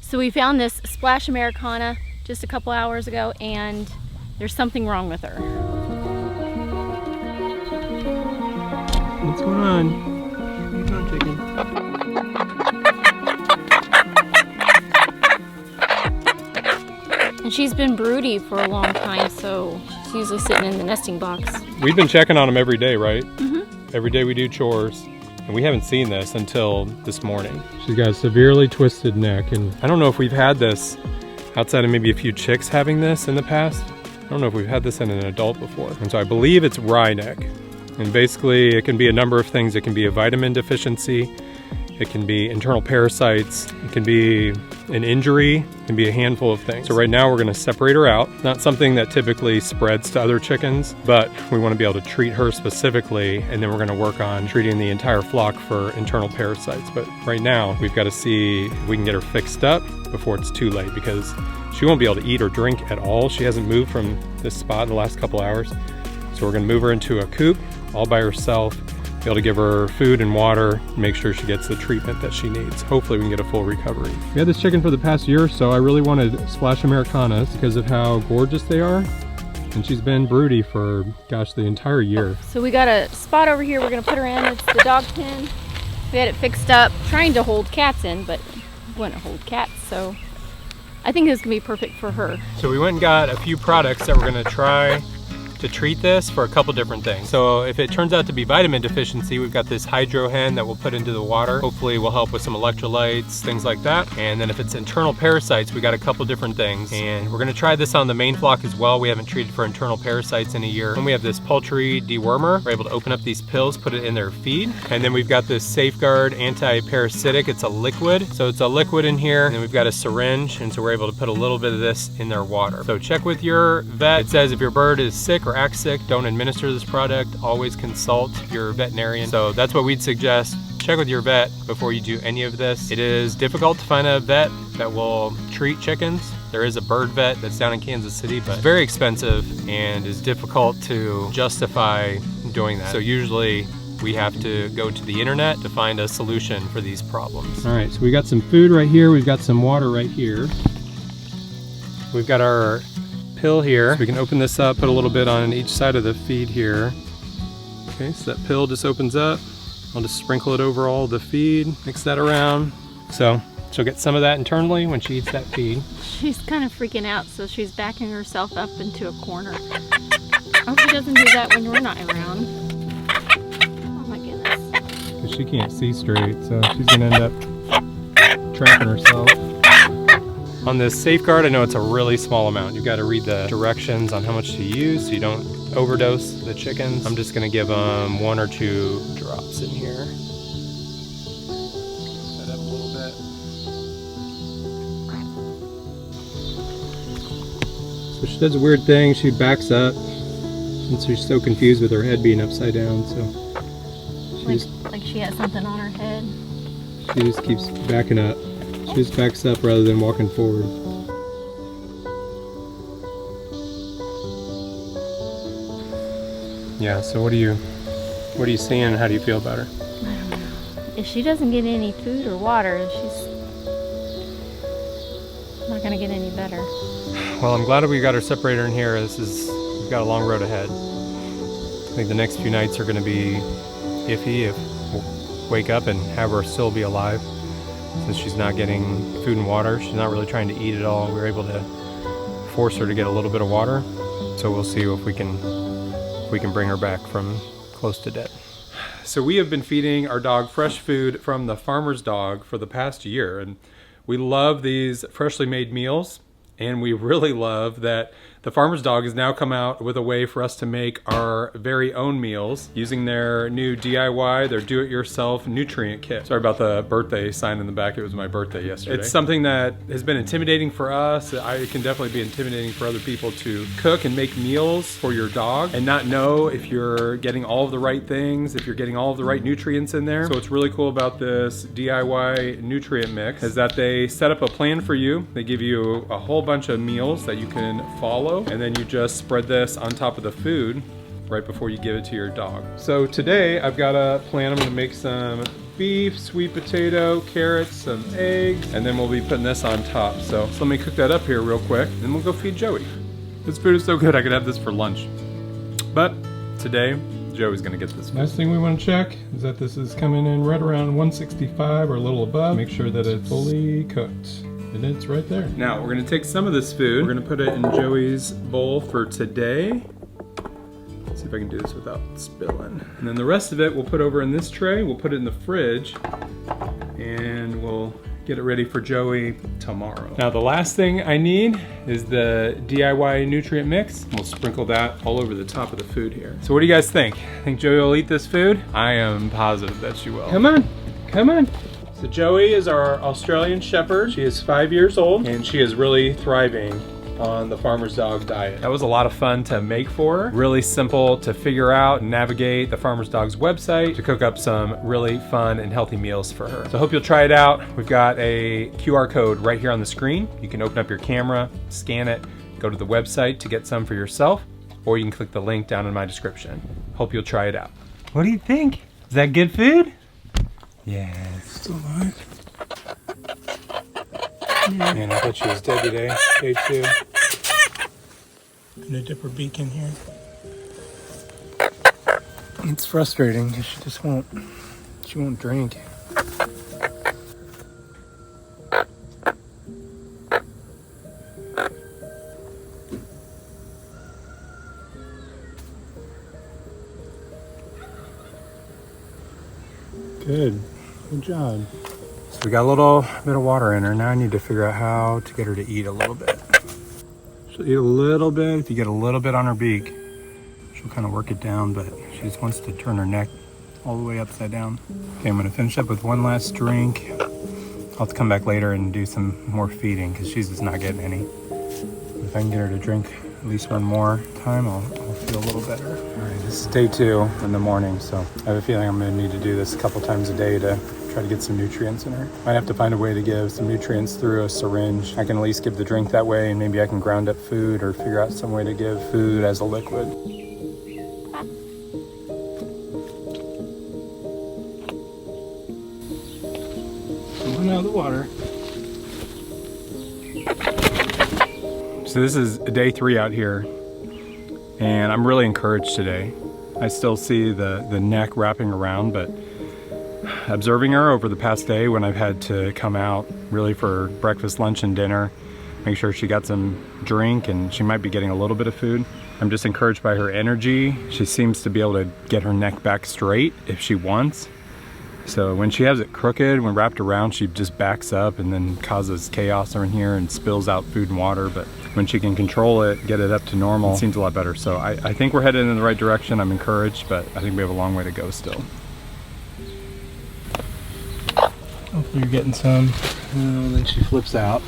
So we found this Splash Americana just a couple hours ago, and there's something wrong with her. What's going on? What are you doing, chicken? And she's been broody for a long time, so she's usually sitting in the nesting box. We've been checking on them every day, right? Mm-hmm. Every day we do chores, and we haven't seen this until this morning. She's got a severely twisted neck, and I don't know if we've had this outside of maybe a few chicks having this in the past. I don't know if we've had this in an adult before. And so I believe it's Wry Neck. And basically it can be a number of things. It can be a vitamin deficiency. It can be internal parasites. It can be an injury. It can be a handful of things. So right now we're gonna separate her out. Not something that typically spreads to other chickens, but we wanna be able to treat her specifically, and then we're gonna work on treating the entire flock for internal parasites. But right now we've gotta see if we can get her fixed up before it's too late, because she won't be able to eat or drink at all. She hasn't moved from this spot in the last couple hours. So we're gonna move her into a coop all by herself, be able to give her food and water, make sure she gets the treatment that she needs. Hopefully we can get a full recovery. We had this chicken for the past year or so. I really wanted Splash Americanas because of how gorgeous they are. And she's been broody for, gosh, the entire year. So we got a spot over here we're gonna put her in. It's the dog pen. We had it fixed up, trying to hold cats in, but it wouldn't hold cats, so I think this is gonna be perfect for her. So we went and got a few products that we're gonna try to treat this for a couple different things. So if it turns out to be vitamin deficiency, we've got this hydro hen that we'll put into the water. Hopefully will help with some electrolytes, things like that. And then if it's internal parasites, we got a couple different things. And we're gonna try this on the main flock as well. We haven't treated for internal parasites in a year. And we have this poultry dewormer. We're able to open up these pills, put it in their feed. And then we've got this Safeguard anti-parasitic. It's a liquid. So it's a liquid in here. And then we've got a syringe. And so we're able to put a little bit of this in their water. So check with your vet. It says if your bird is sick or acts sick, don't administer this product. Always consult your veterinarian. So that's what we'd suggest. Check with your vet before you do any of this. It is difficult to find a vet that will treat chickens. There is a bird vet that's down in Kansas City, but very expensive and is difficult to justify doing that. So usually we have to go to the internet to find a solution for these problems. All right, so we got some food right here. We've got some water right here. We've got our pill here. So we can open this up, put a little bit on each side of the feed here. Okay, so that pill just opens up. I'll just sprinkle it over all the feed, mix that around. So she'll get some of that internally when she eats that feed. She's kind of freaking out, so she's backing herself up into a corner. I hope she doesn't do that when we're not around. Oh my goodness. Because she can't see straight, so she's gonna end up trapping herself. On this Safeguard, I know it's a really small amount. You've got to read the directions on how much to use so you don't overdose the chickens. I'm just gonna give them 1 or 2 drops in here. Set up a little bit. So she does a weird thing. She backs up, and so she's so confused with her head being upside down. So like she has something on her head. She just keeps backing up. She just backs up rather than walking forward. Yeah, so what are you seeing and how do you feel about her? I don't know. If she doesn't get any food or water, she's not gonna get any better. Well, I'm glad we got her separator in here. We've got a long road ahead. I think the next few nights are gonna be iffy if we'll wake up and have her still be alive. Since she's not getting food and water, she's not really trying to eat at all. We were able to force her to get a little bit of water. So we'll see if we can bring her back from close to dead. So we have been feeding our dog fresh food from the farmer's dog for the past year. And we love these freshly made meals. And we really love that the farmer's dog has now come out with a way for us to make our very own meals using their new DIY, their do-it-yourself nutrient kit. Sorry about the birthday sign in the back. It was my birthday yesterday. It's something that has been intimidating for us. It can definitely be intimidating for other people to cook and make meals for your dog and not know if you're getting all of the right things, if you're getting all of the right nutrients in there. So what's really cool about this DIY nutrient mix is that they set up a plan for you. They give you a whole bunch of meals that you can follow, and then you just spread this on top of the food right before you give it to your dog. So today I've got a plan. I'm gonna make some beef, sweet potato, carrots, some eggs, and then we'll be putting this on top. So let me cook that up here real quick, and then we'll go feed Joey. This food is so good, I could have this for lunch. But today, Joey's gonna get this. Last thing we want to check is that this is coming in right around 165 or a little above. Make sure that it's fully cooked. And it's right there. Now we're gonna take some of this food. We're gonna put it in Joey's bowl for today. Let's see if I can do this without spilling. And then the rest of it we'll put over in this tray. We'll put it in the fridge and we'll get it ready for Joey tomorrow. Now the last thing I need is the DIY nutrient mix. We'll sprinkle that all over the top of the food here. So what do you guys think? Think Joey will eat this food? I am positive that she will. Come on, come on. So Joey is our Australian Shepherd. She is 5 years old and she is really thriving on the farmer's dog diet. That was a lot of fun to make for her. Really simple to figure out and navigate the farmer's dog's website to cook up some really fun and healthy meals for her. So I hope you'll try it out. We've got a QR code right here on the screen. You can open up your camera, scan it, go to the website to get some for yourself, or you can click the link down in my description. Hope you'll try it out. What do you think? Is that good food? Yes. Still alive. Man, I thought she was dead today. Day 2. Gonna dip her beak in here. It's frustrating because she won't drink. Good job. So we got a little bit of water in her. Now I need to figure out how to get her to eat a little bit. She'll eat a little bit. If you get a little bit on her beak, she'll kind of work it down, but she just wants to turn her neck all the way upside down. Okay, I'm gonna finish up with one last drink. I'll have to come back later and do some more feeding because she's just not getting any. If I can get her to drink at least one more time, I'll feel a little better. All right, this is day 2 in the morning, so I have a feeling I'm gonna need to do this a couple times a day to try to get some nutrients in her. Might have to find a way to give some nutrients through a syringe. I can at least give the drink that way, and maybe I can ground up food or figure out some way to give food as a liquid. Coming out of the water. So this is day 3 out here, and I'm really encouraged today. I still see the neck wrapping around, but observing her over the past day when I've had to come out really for breakfast, lunch, and dinner, make sure she got some drink and she might be getting a little bit of food. I'm just encouraged by her energy. She seems to be able to get her neck back straight if she wants. So when she has it crooked, when wrapped around, she just backs up and then causes chaos in here and spills out food and water. But when she can control it, get it up to normal, it seems a lot better. So I think we're headed in the right direction. I'm encouraged, but I think we have a long way to go still. Hopefully you're getting some. And then she flips out.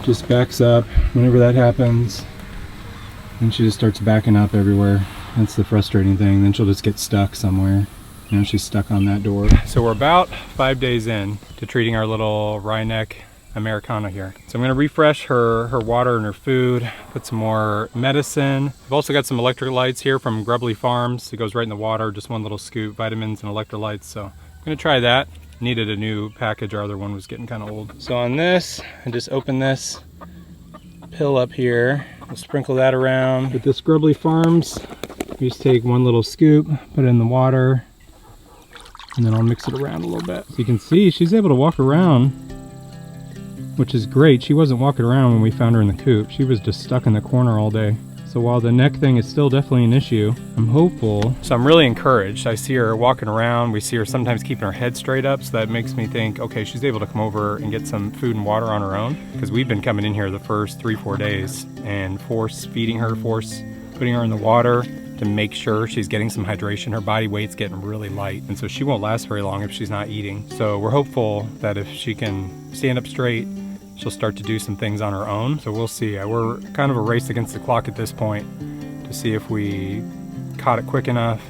Just backs up. Whenever that happens, then she just starts backing up everywhere. That's the frustrating thing. Then she'll just get stuck somewhere. You know, she's stuck on that door. So we're about 5 days in to treating our little Wry Neck Americana here. So I'm gonna refresh her water and her food, put some more medicine. I've also got some electrolytes here from Grubbly Farms. It goes right in the water, just one little scoop, vitamins and electrolytes. So I'm gonna try that. Needed a new package, our other one was getting kind of old. So on this, I just open this pill up here. We'll sprinkle that around. With this Grubbly Farms, we just take one little scoop, put it in the water, and then I'll mix it around a little bit. So you can see she's able to walk around, which is great. She wasn't walking around when we found her in the coop. She was just stuck in the corner all day. So while the neck thing is still definitely an issue, I'm hopeful. So I'm really encouraged. I see her walking around. We see her sometimes keeping her head straight up. So that makes me think, okay, she's able to come over and get some food and water on her own. Because we've been coming in here the first 3-4 days and force feeding her, force putting her in the water to make sure she's getting some hydration. Her body weight's getting really light. And so she won't last very long if she's not eating. So we're hopeful that if she can stand up straight, she'll start to do some things on her own. So we'll see. We're kind of a race against the clock at this point to see if we caught it quick enough,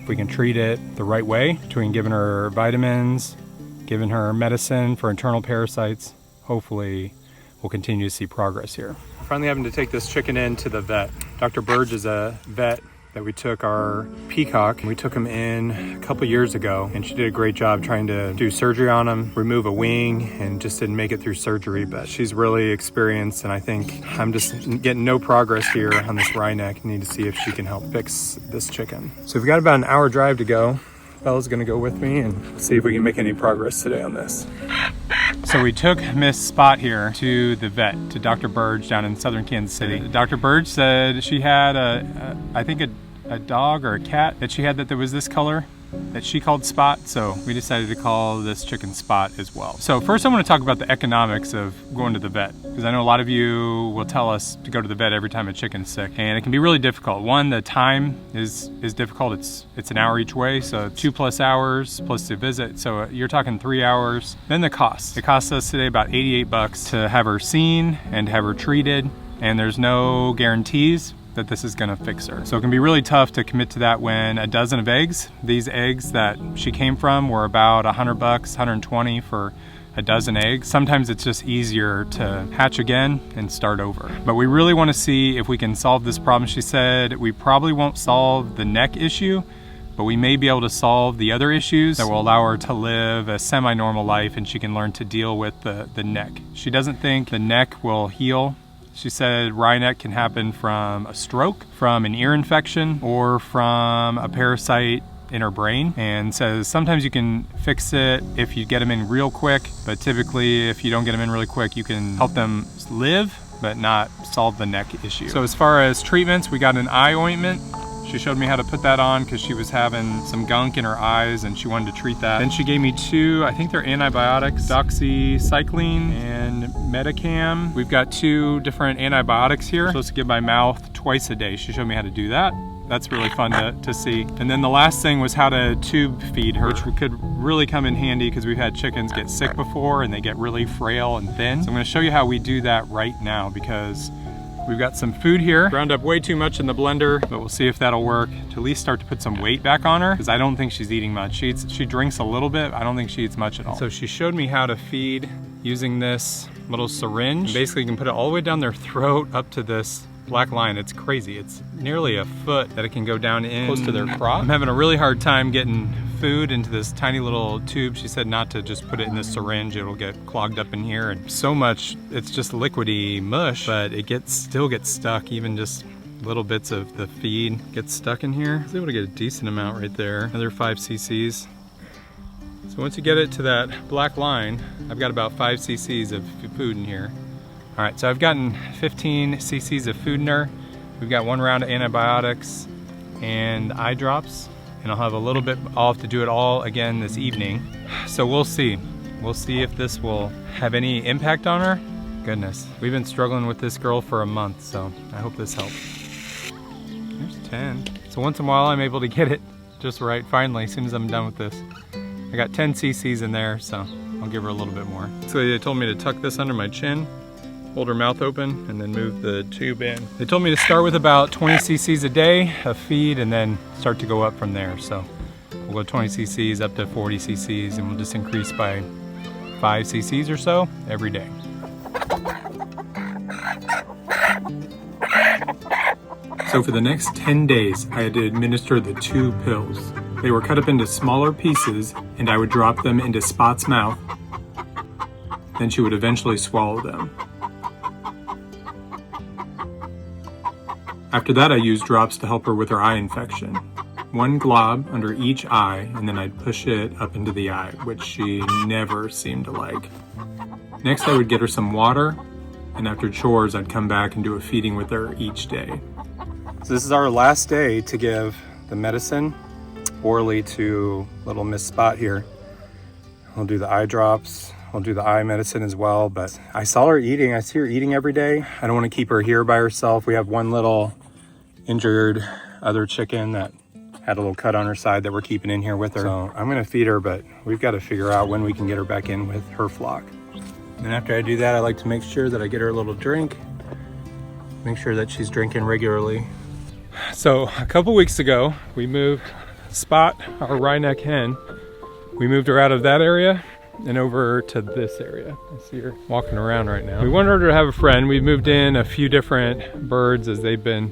if we can treat it the right way, between giving her vitamins, giving her medicine for internal parasites. Hopefully we'll continue to see progress here. Finally having to take this chicken in to the vet. Dr. Burge is a vet that we took our peacock. We took him in a couple years ago, and she did a great job trying to do surgery on him, remove a wing, and just didn't make it through surgery. But she's really experienced, and I think I'm just getting no progress here on this Wry Neck. Need to see if she can help fix this chicken. So we've got about an hour drive to go. Bella's gonna go with me and see if we can make any progress today on this. So we took Miss Spot here to the vet, to Dr. Burge down in southern Kansas City. Dr. Burge said she had I think a dog or a cat that she had that was this color that she called Spot, so we decided to call this chicken Spot as well. So first I want to talk about the economics of going to the vet, because I know a lot of you will tell us to go to the vet every time a chicken's sick, and it can be really difficult. One, the time is difficult. It's an hour each way, so 2+ hours plus the visit, so you're talking 3 hours. Then the cost. It costs us today about $88 to have her seen and have her treated, and there's no guarantees that this is gonna fix her. So it can be really tough to commit to that when a dozen of eggs, these eggs that she came from were about $100, $120 for a dozen eggs. Sometimes it's just easier to hatch again and start over. But we really wanna see if we can solve this problem. She said we probably won't solve the neck issue, but we may be able to solve the other issues that will allow her to live a semi-normal life, and she can learn to deal with the neck. She doesn't think the neck will heal. She said Wry Neck can happen from a stroke, from an ear infection, or from a parasite in her brain, and says sometimes you can fix it if you get them in real quick, but typically if you don't get them in really quick, you can help them live but not solve the neck issue. So as far as treatments, we got an eye ointment. She showed me how to put that on because she was having some gunk in her eyes and she wanted to treat that. Then she gave me 2, I think they're antibiotics, doxycycline and Metacam. We've got 2 different antibiotics here. I'm supposed to give my mouth twice a day. She showed me how to do that. That's really fun to see. And then the last thing was how to tube feed her, which could really come in handy because we've had chickens get sick before and they get really frail and thin. So I'm gonna show you how we do that right now, because we've got some food here. Ground up way too much in the blender, but we'll see if that'll work to at least start to put some weight back on her, because I don't think she's eating much. She drinks a little bit. I don't think she eats much at all. So she showed me how to feed using this little syringe. And basically you can put it all the way down their throat up to this black line. It's crazy. It's nearly a foot that it can go down in close to their crop. I'm having a really hard time getting food into this tiny little tube. She said not to just put it in the syringe. It'll get clogged up in here, and so much, it's just liquidy mush, but it still gets stuck. Even just little bits of the feed gets stuck in here. I was able to get a decent amount right there. Another 5 cc's. So once you get it to that black line, I've got about 5 cc's of food in here. All right, so I've gotten 15 cc's of food in her. We've got 1 round of antibiotics and eye drops, and I'll have a little bit, I'll have to do it all again this evening. So we'll see. We'll see if this will have any impact on her. Goodness, we've been struggling with this girl for a month, so I hope this helps. Here's 10. So once in a while I'm able to get it just right, finally, as soon as I'm done with this. I got 10 cc's in there, so I'll give her a little bit more. So they told me to tuck this under my chin, hold her mouth open, and then move the tube in. They told me to start with about 20 cc's a day of feed and then start to go up from there. So we'll go 20 cc's up to 40 cc's, and we'll just increase by 5 cc's or so every day. So for the next 10 days, I had to administer the 2 pills. They were cut up into smaller pieces, and I would drop them into Spot's mouth. Then she would eventually swallow them. After that, I used drops to help her with her eye infection. 1 glob under each eye, and then I'd push it up into the eye, which she never seemed to like. Next, I would get her some water, and after chores, I'd come back and do a feeding with her each day. So this is our last day to give the medicine orally to little Miss Spot here. I'll do the eye drops. I'll do the eye medicine as well, but I saw her eating. I see her eating every day. I don't want to keep her here by herself. We have 1 little injured other chicken that had a little cut on her side that we're keeping in here with her. So I'm gonna feed her, but we've got to figure out when we can get her back in with her flock. And after I do that, I like to make sure that I get her a little drink, make sure that she's drinking regularly. So a couple weeks ago, we moved Spot, our Wry Neck hen. We moved her out of that area and over to this area. I see her walking around right now. We wanted her to have a friend. We've moved in a few different birds as they've been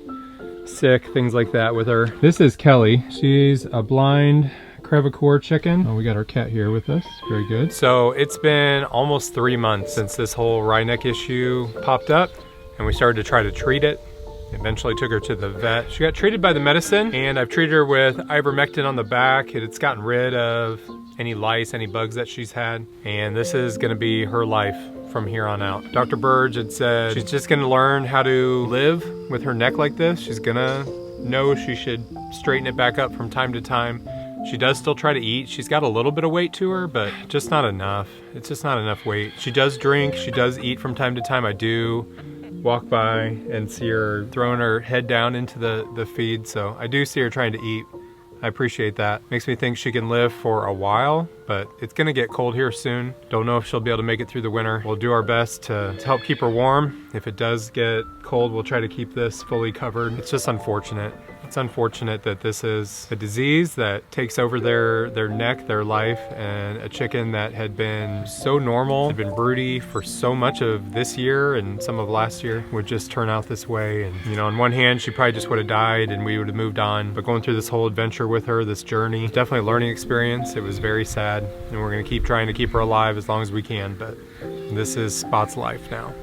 sick, things like that with her. This is Kelly. She's a blind crevecoeur chicken. Oh, we got our cat here with us. Very good. So it's been almost 3 months since this whole Wry Neck issue popped up, and we started to try to treat it. Eventually took her to the vet. She got treated by the medicine, and I've treated her with ivermectin on the back. It's gotten rid of any lice, any bugs that she's had, and this is gonna be her life from here on out. Dr. Burge had said she's just gonna learn how to live with her neck like this. She's gonna know she should straighten it back up from time to time. She does still try to eat. She's got a little bit of weight to her, but just not enough. It's just not enough weight. She does drink, she does eat from time to time. I do walk by and see her throwing her head down into the feed, so I do see her trying to eat. I appreciate that. Makes me think she can live for a while, but it's gonna get cold here soon. Don't know if she'll be able to make it through the winter. We'll do our best to help keep her warm. If it does get cold, we'll try to keep this fully covered. It's just unfortunate. It's unfortunate that this is a disease that takes over their neck, their life, and a chicken that had been so normal, had been broody for so much of this year and some of last year would just turn out this way. And you know, on one hand, she probably just would have died and we would have moved on. But going through this whole adventure with her, this journey, definitely a learning experience. It was very sad, and we're gonna keep trying to keep her alive as long as we can, but this is Spot's life now.